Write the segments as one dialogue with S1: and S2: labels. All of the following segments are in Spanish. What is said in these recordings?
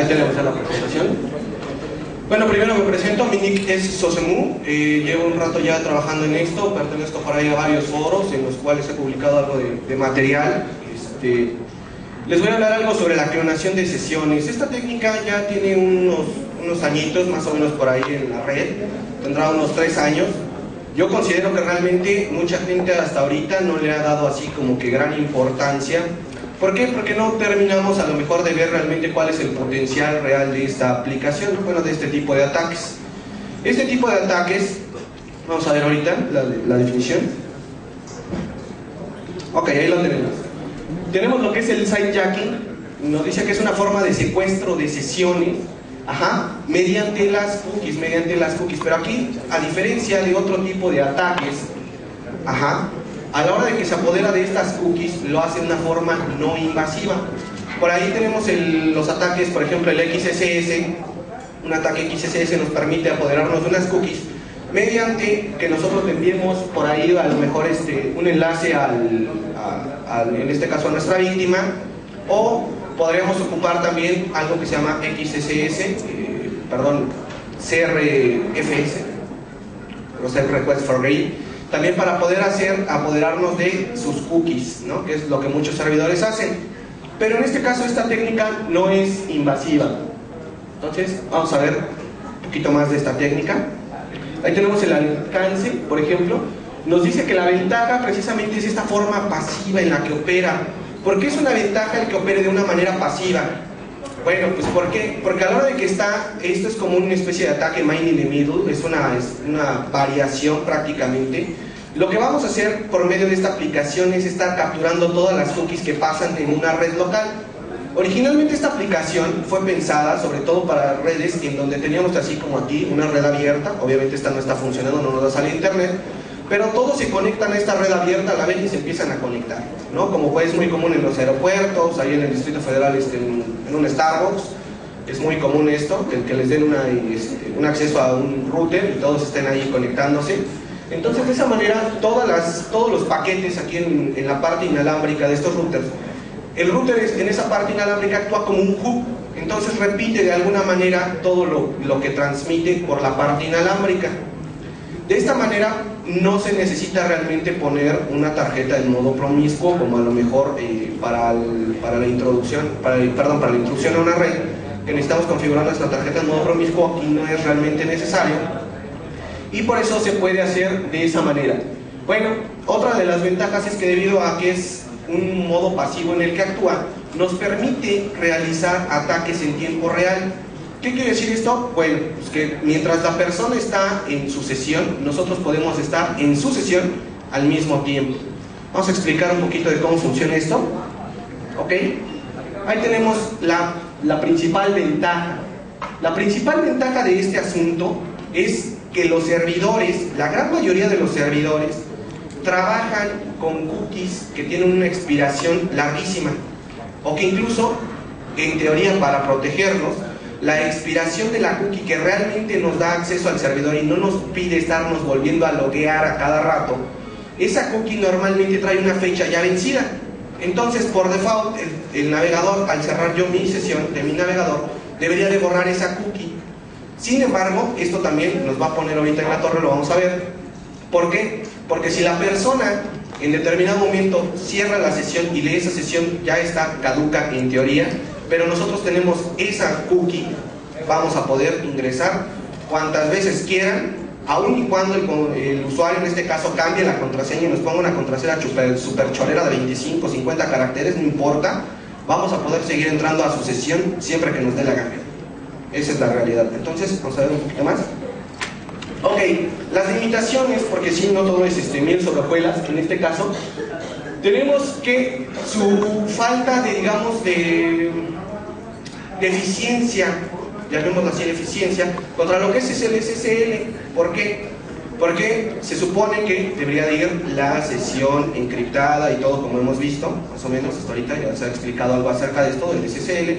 S1: Ahí tenemos ya la presentación. Bueno, primero me presento, mi nick es Sosemu, llevo un rato ya trabajando en esto, pertenezco por ahí a varios foros en los cuales he publicado algo de material. Les voy a hablar algo sobre la clonación de sesiones. Esta técnica ya tiene unos añitos, más o menos por ahí en la red, tendrá unos 3 años. Yo considero que realmente mucha gente hasta ahorita no le ha dado así como que gran importancia. ¿Por qué? Porque no terminamos a lo mejor de ver realmente cuál es el potencial real de esta aplicación, bueno, de este tipo de ataques. Este tipo de ataques, vamos a ver ahorita la definición. Ok, ahí lo tenemos. Tenemos lo que es el sidejacking, nos dice que es una forma de secuestro de sesiones, mediante las cookies, pero aquí, a diferencia de otro tipo de ataques, a la hora de que se apodera de estas cookies, lo hace de una forma no invasiva. Por ahí tenemos los ataques, por ejemplo el XSS. Un ataque XSS nos permite apoderarnos de unas cookies mediante que nosotros le enviemos por ahí a lo mejor un enlace en este caso a nuestra víctima, o podríamos ocupar también algo que se llama CRFS, Request for Read, también para poder apoderarnos de sus cookies, ¿no? Que es lo que muchos servidores hacen. Pero en este caso esta técnica no es invasiva. Entonces vamos a ver un poquito más de esta técnica. Ahí tenemos el alcance, por ejemplo. Nos dice que la ventaja precisamente es esta forma pasiva en la que opera. ¿Por qué es una ventaja el que opere de una manera pasiva? Bueno, pues ¿por qué? Porque a la hora de que esto es como una especie de ataque mine in the middle, es una variación prácticamente. Lo que vamos a hacer por medio de esta aplicación es estar capturando todas las cookies que pasan en una red local. Originalmente esta aplicación fue pensada sobre todo para redes en donde teníamos así como aquí una red abierta. Obviamente esta no está funcionando, no nos da salir internet, pero todos se conectan a esta red abierta a la vez y se empiezan a conectar, ¿no? Como es muy común en los aeropuertos, ahí en el Distrito Federal, en un Starbucks, es muy común esto, que les den un acceso a un router y todos estén ahí conectándose. Entonces de esa manera todos los paquetes aquí en la parte inalámbrica de estos routers, el router en esa parte inalámbrica actúa como un hub, entonces repite de alguna manera todo lo que transmite por la parte inalámbrica. De esta manera no se necesita realmente poner una tarjeta en modo promiscuo, como a lo mejor para la intrusión a una red, que necesitamos configurar nuestra tarjeta en modo promiscuo. Aquí no es realmente necesario y por eso se puede hacer de esa manera. Bueno, otra de las ventajas es que debido a que es un modo pasivo en el que actúa, nos permite realizar ataques en tiempo real. ¿Qué quiere decir esto? Bueno, pues que mientras la persona está en su sesión, nosotros podemos estar en su sesión al mismo tiempo. Vamos a explicar un poquito de cómo funciona esto. ¿Ok? Ahí tenemos la principal ventaja. La principal ventaja de este asunto es que los servidores, la gran mayoría de los servidores, trabajan con cookies que tienen una expiración larguísima, o que incluso, en teoría, para protegernos, la expiración de la cookie que realmente nos da acceso al servidor y no nos pide estarnos volviendo a loguear a cada rato, esa cookie normalmente trae una fecha ya vencida. Entonces, por default, el navegador, al cerrar yo mi sesión de mi navegador, debería de borrar esa cookie. Sin embargo, esto también nos va a poner ahorita en la torre, lo vamos a ver. ¿Por qué? Porque si la persona en determinado momento cierra la sesión y esa sesión ya está caduca en teoría, pero nosotros tenemos esa cookie, vamos a poder ingresar cuantas veces quieran, aun y cuando el usuario en este caso cambie la contraseña y nos ponga una contraseña super chorera de 25, 50 caracteres, no importa, vamos a poder seguir entrando a su sesión siempre que nos dé la gana. Esa es la realidad. Entonces, vamos a ver un poquito más. Ok, las limitaciones, porque si no todo es miel sobre hojuelas, en este caso, tenemos que su falta de, digamos, de eficiencia, llamémoslo así, de eficiencia, contra lo que es el SSL. ¿Por qué? Porque se supone que debería de ir la sesión encriptada y todo, como hemos visto, más o menos hasta ahorita ya se ha explicado algo acerca de esto, del SSL,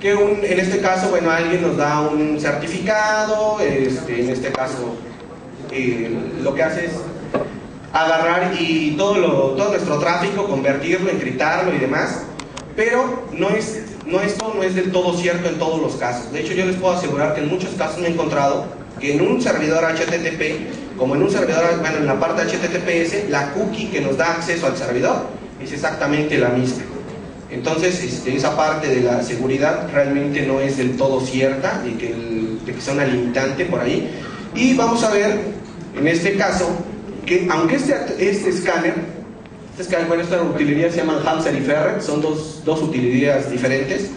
S1: que en este caso, bueno, alguien nos da un certificado, en este caso lo que hace es agarrar todo nuestro tráfico, convertirlo, encriptarlo y demás, pero no esto no es del todo cierto en todos los casos. De hecho, yo les puedo asegurar que en muchos casos me he encontrado que en un servidor HTTP, como en un servidor, bueno, en la parte HTTPS, la cookie que nos da acceso al servidor es exactamente la misma. Entonces, esa parte de la seguridad realmente no es del todo cierta, de que sea una limitante por ahí. Y vamos a ver, en este caso, que aunque este escáner, bueno, esta utilería se llaman Hamster y Ferret, son dos utilidades diferentes.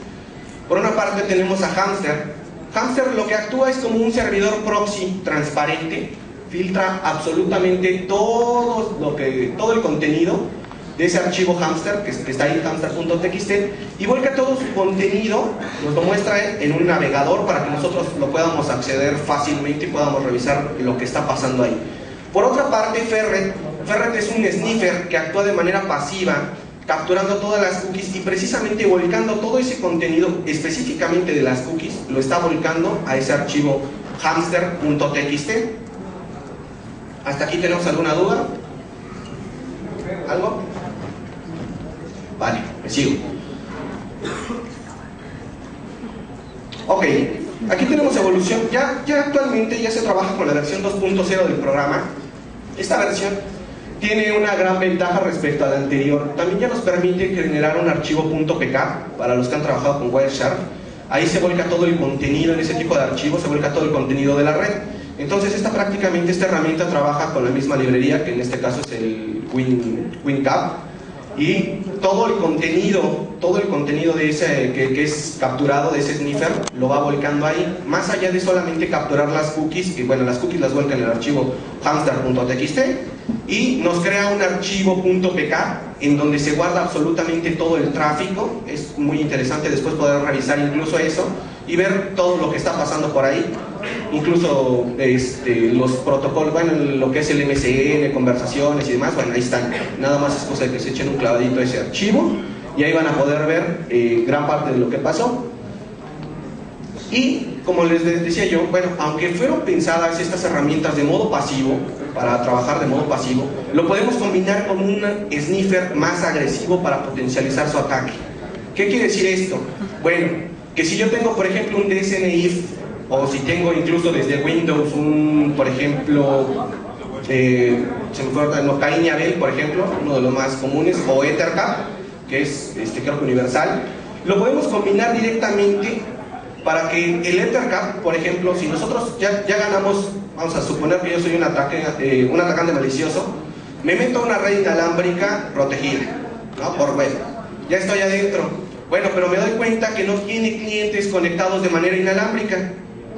S1: Por una parte tenemos a Hamster. Hamster lo que actúa es como un servidor proxy transparente, filtra absolutamente todo el contenido de ese archivo Hamster, que está ahí, hamster.txt, y vuelca todo su contenido, nos lo muestra en un navegador para que nosotros lo podamos acceder fácilmente y podamos revisar lo que está pasando ahí. Por otra parte, Ferret es un sniffer que actúa de manera pasiva, capturando todas las cookies y precisamente volcando todo ese contenido, específicamente de las cookies, lo está volcando a ese archivo hamster.txt. ¿Hasta aquí tenemos alguna duda? ¿Algo? Vale, me sigo. Ok, aquí tenemos evolución. Ya actualmente ya se trabaja con la versión 2.0 del programa. Esta versión tiene una gran ventaja respecto a la anterior. También ya nos permite generar un archivo .pk para los que han trabajado con Wireshark. Ahí se vuelca todo el contenido en ese tipo de archivos, se vuelca todo el contenido de la red. Entonces esta herramienta trabaja con la misma librería, que en este caso es el WinCap, y todo el contenido de ese que es capturado de ese sniffer lo va volcando ahí, más allá de solamente capturar las cookies, que bueno, las cookies las vuelca en el archivo hamster.txt y nos crea un archivo .pk en donde se guarda absolutamente todo el tráfico. Es muy interesante después poder revisar incluso eso y ver todo lo que está pasando por ahí, incluso los protocolos, bueno, lo que es el MSN, conversaciones y demás, bueno, ahí están. Nada más es cosa de que se echen un clavadito a ese archivo y ahí van a poder ver gran parte de lo que pasó. Y como les decía yo, bueno, aunque fueron pensadas estas herramientas de modo pasivo, para trabajar de modo pasivo, lo podemos combinar con un sniffer más agresivo para potencializar su ataque. ¿Qué quiere decir esto? Bueno, que si yo tengo, por ejemplo, un DSNIF, o si tengo incluso desde Windows por ejemplo, se me fue Cain y Abel, por ejemplo, uno de los más comunes, o Ethercap, que es creo que universal, lo podemos combinar directamente para que el Ethercap, por ejemplo, si nosotros ya ganamos, vamos a suponer que yo soy un atacante malicioso, me meto a una red inalámbrica protegida, ¿no? Por web, ya estoy adentro. Bueno, pero me doy cuenta que no tiene clientes conectados de manera inalámbrica.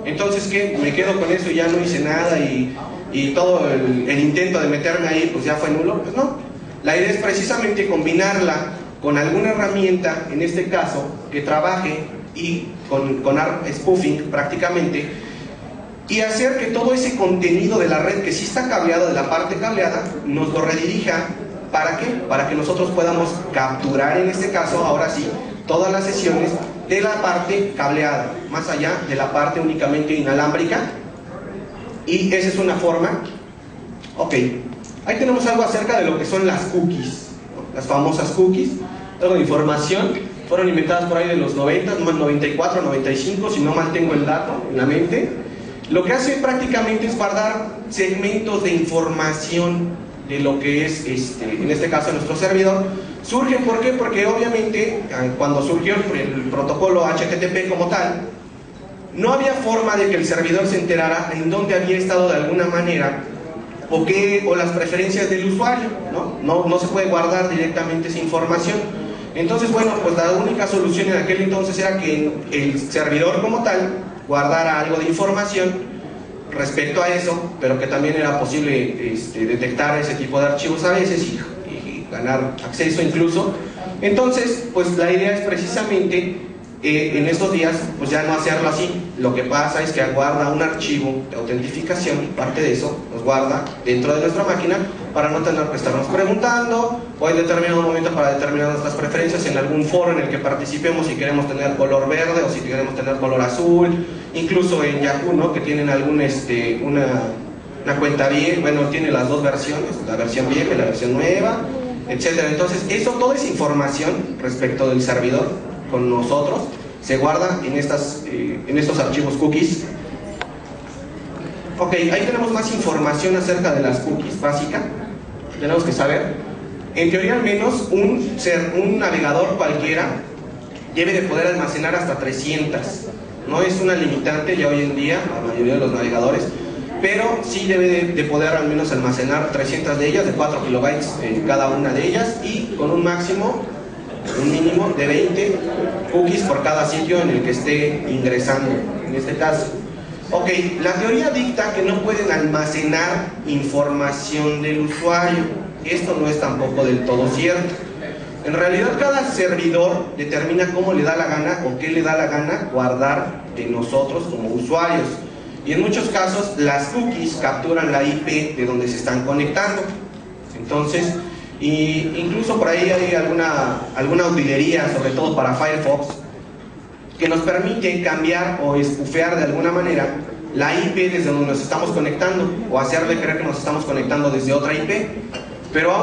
S1: Entonces, ¿qué? Me quedo con eso y ya no hice nada y todo el intento de meterme ahí pues ya fue nulo. Pues no. La idea es precisamente combinarla con alguna herramienta, en este caso, que trabaje y con spoofing prácticamente, y hacer que todo ese contenido de la red que sí está cableado, de la parte cableada, nos lo redirija. ¿Para qué? Para que nosotros podamos capturar, en este caso, ahora sí, todas las sesiones de la parte cableada, más allá de la parte únicamente inalámbrica. Y esa es una forma. Ok, ahí tenemos algo acerca de lo que son las cookies, ¿no? Las famosas cookies, algo de información. Fueron inventadas por ahí de los 90, 94, 95, si no mal tengo el dato en la mente. Lo que hace prácticamente es guardar segmentos de información de lo que es, en este caso, nuestro servidor. Surge, ¿por qué? Porque obviamente cuando surgió el protocolo HTTP como tal, no había forma de que el servidor se enterara en dónde había estado de alguna manera o las preferencias del usuario, ¿no? No se puede guardar directamente esa información. Entonces, bueno, pues la única solución en aquel entonces era que el servidor como tal guardara algo de información respecto a eso, pero que también era posible detectar ese tipo de archivos a veces y ganar acceso incluso. Entonces, pues la idea es precisamente en estos días, pues ya no hacerlo así. Lo que pasa es que guarda un archivo de autentificación y parte de eso nos guarda dentro de nuestra máquina para no tener que estarnos preguntando o en determinado momento para determinar nuestras preferencias en algún foro en el que participemos, si queremos tener color verde o si queremos tener color azul, incluso en Yahoo, ¿no? Que tienen una cuenta vieja, bueno, tiene las dos versiones, la versión vieja y la versión nueva, etcétera. Entonces, toda esa información respecto del servidor con nosotros, se guarda en estos archivos cookies. Ok, ahí tenemos más información acerca de las cookies básica. Tenemos que saber, en teoría al menos, un navegador cualquiera debe de poder almacenar hasta 300. No es una limitante ya hoy en día, la mayoría de los navegadores, pero sí debe de poder al menos almacenar 300 de ellas, de 4 kilobytes cada una de ellas, y con un mínimo de 20 cookies por cada sitio en el que esté ingresando, en este caso. Ok, la teoría dicta que no pueden almacenar información del usuario. Esto no es tampoco del todo cierto. En realidad cada servidor determina cómo le da la gana o qué le da la gana guardar de nosotros como usuarios. Y en muchos casos las cookies capturan la IP de donde se están conectando. Entonces, incluso por ahí hay alguna utilería, sobre todo para Firefox, que nos permite cambiar o espufear de alguna manera la IP desde donde nos estamos conectando, o hacerle creer que nos estamos conectando desde otra IP. Pero